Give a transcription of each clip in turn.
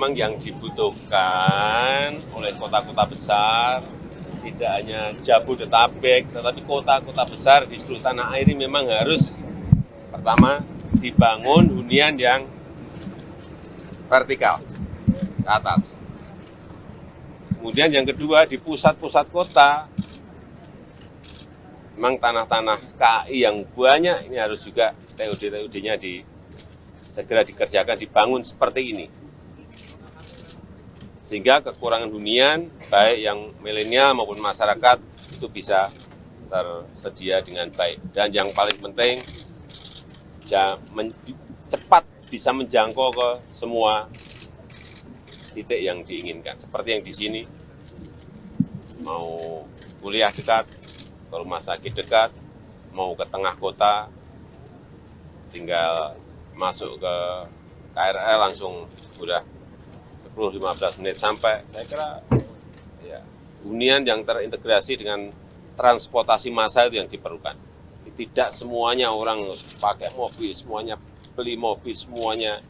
memang yang dibutuhkan oleh kota-kota besar, tidak hanya Jabodetabek, tetapi kota-kota besar di seluruh tanah air ini memang harus pertama dibangun hunian yang vertikal ke atas. Kemudian yang kedua di pusat-pusat kota, memang tanah-tanah KI yang banyak ini harus juga TOD-TOD-nya segera dikerjakan, dibangun seperti ini. Sehingga kekurangan hunian, baik yang milenial maupun masyarakat, itu bisa tersedia dengan baik. Dan yang paling penting, cepat bisa menjangkau ke semua titik yang diinginkan. Seperti yang di sini, mau kuliah dekat, ke rumah sakit dekat, mau ke tengah kota, tinggal masuk ke KRL langsung udah 10-15 menit sampai. Saya kira ya, hunian yang terintegrasi dengan transportasi massal itu yang diperlukan. Tidak semuanya orang pakai mobil, semuanya beli mobil, semuanya,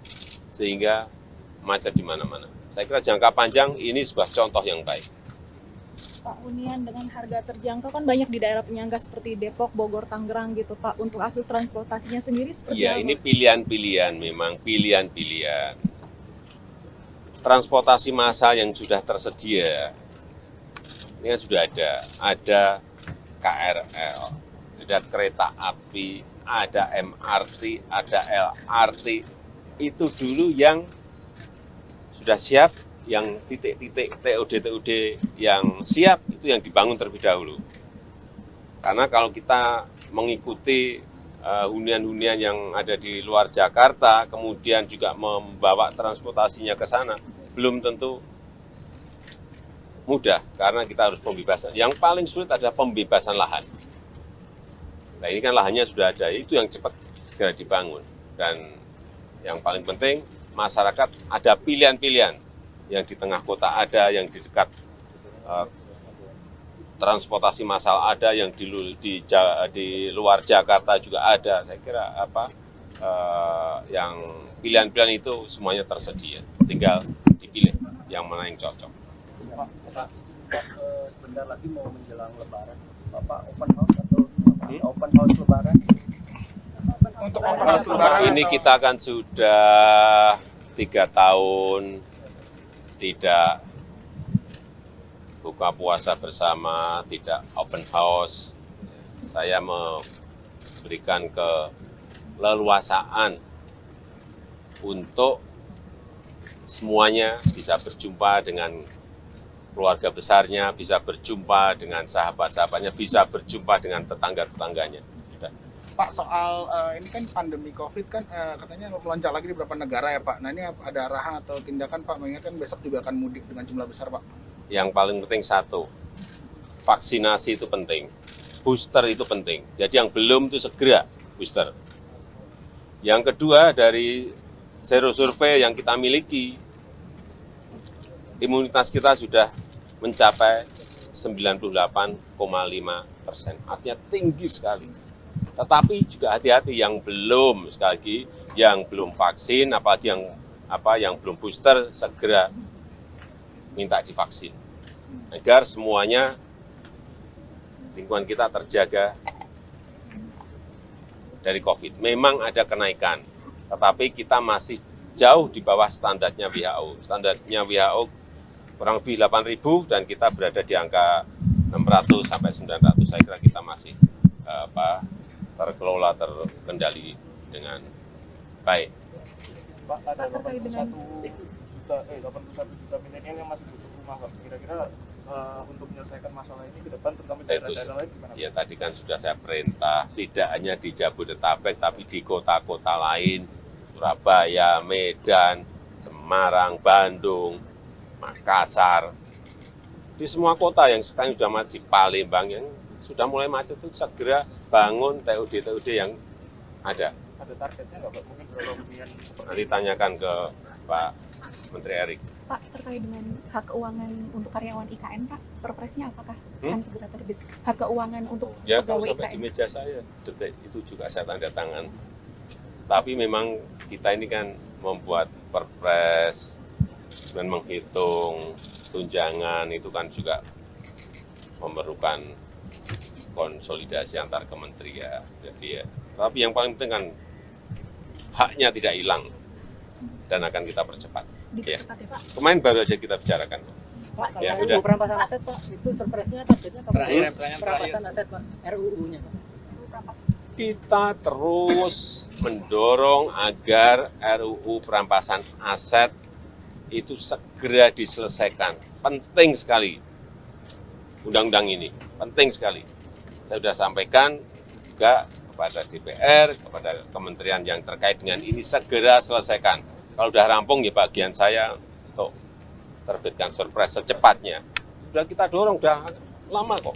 sehingga macet di mana-mana. Saya kira jangka panjang ini sebuah contoh yang baik. Pak, hunian dengan harga terjangkau kan banyak di daerah penyangga seperti Depok, Bogor, Tangerang gitu Pak. Untuk akses transportasinya sendiri seperti apa? Iya, ini pilihan-pilihan, memang pilihan-pilihan. Transportasi massal yang sudah tersedia, ini kan sudah ada KRL, ada kereta api, ada MRT, ada LRT, itu dulu yang sudah siap, yang titik-titik TOD-TOD yang siap, itu yang dibangun terlebih dahulu. Karena kalau kita mengikuti hunian-hunian yang ada di luar Jakarta, kemudian juga membawa transportasinya ke sana, belum tentu mudah, karena kita harus pembebasan. Yang paling sulit adalah pembebasan lahan. Nah ini kan lahannya sudah ada, itu yang cepat segera dibangun. Dan yang paling penting, masyarakat ada pilihan-pilihan. Yang di tengah kota ada, yang di dekat transportasi massal ada, yang di luar Jakarta juga ada. Saya kira yang pilihan-pilihan itu semuanya tersedia. Tinggal dipilih yang mana yang cocok. Pak, sebentar lagi mau menjelang Lebaran, Bapak open house atau open house Lebaran? Untuk open house Lebaran ini kita kan sudah 3 tahun tidak buka puasa bersama, tidak open house. Saya memberikan keleluasaan untuk semuanya bisa berjumpa dengan keluarga besarnya, bisa berjumpa dengan sahabat-sahabatnya, bisa berjumpa dengan tetangga-tetangganya. Pak, soal ini kan pandemi COVID kan katanya melonjak lagi di beberapa negara ya Pak. Nah ini ada arahan atau tindakan Pak, mengingatkan besok juga akan mudik dengan jumlah besar Pak? Yang paling penting satu, vaksinasi itu penting, booster itu penting. Jadi yang belum itu segera booster. Yang kedua, dari sero survei yang kita miliki, imunitas kita sudah mencapai 98,5%, artinya tinggi sekali. Tetapi juga hati-hati yang belum, sekali lagi, yang belum vaksin, apalagi yang belum booster, segera minta divaksin. Agar semuanya lingkungan kita terjaga dari COVID. Memang ada kenaikan, tetapi kita masih jauh di bawah standarnya WHO. Standarnya WHO kurang lebih 8.000 dan kita berada di angka 600 sampai 900. Saya kira kita masih terkelola, terkendali dengan baik. Pak, ada 81 juta milenial yang masih butuh rumah, Pak. Kira-kira untuk menyelesaikan masalah ini ke depan, terutama di daerah-daerah lain gimana? Ya tadi kan sudah saya perintah, tidak hanya di Jabodetabek, tapi di kota-kota lain, Surabaya, Medan, Semarang, Bandung, Makassar. Di semua kota yang sekarang sudah macet, di Palembang yang sudah mulai macet itu segera bangun TOD-TOD yang ada. Ada targetnya nggak Pak? Mungkin berapa hunian? Nanti tanyakan ke Pak Menteri Erik. Pak, terkait dengan hak keuangan untuk karyawan IKN, Pak, perpresnya apakah akan segera terbit? Hak keuangan untuk Ya kalau pegawai sampai IKN. di meja saya, detik itu juga saya tanda tangan. Tapi memang kita ini kan membuat perpres dan menghitung tunjangan itu kan juga memerlukan konsolidasi antar kementerian. Jadi ya, tapi yang paling penting kan haknya tidak hilang dan akan kita percepat. Ya. Dipercepat ya Pak. Kemarin baru aja kita bicarakan. Pak, kalau Ya, RUU udah. perampasan aset Pak, itu surprise-nya targetnya kapan? Pertanyaan terakhir. Perampasan aset Pak, RUU-nya Pak. Kita terus mendorong agar RUU perampasan aset itu segera diselesaikan. Penting sekali undang-undang ini, penting sekali. Saya sudah sampaikan juga kepada DPR, kepada kementerian yang terkait dengan ini, segera selesaikan. Kalau sudah rampung ya bagian saya untuk terbitkan surprise secepatnya. Sudah kita dorong, sudah lama kok.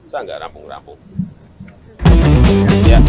Saya nggak rampung-rampung. Ya.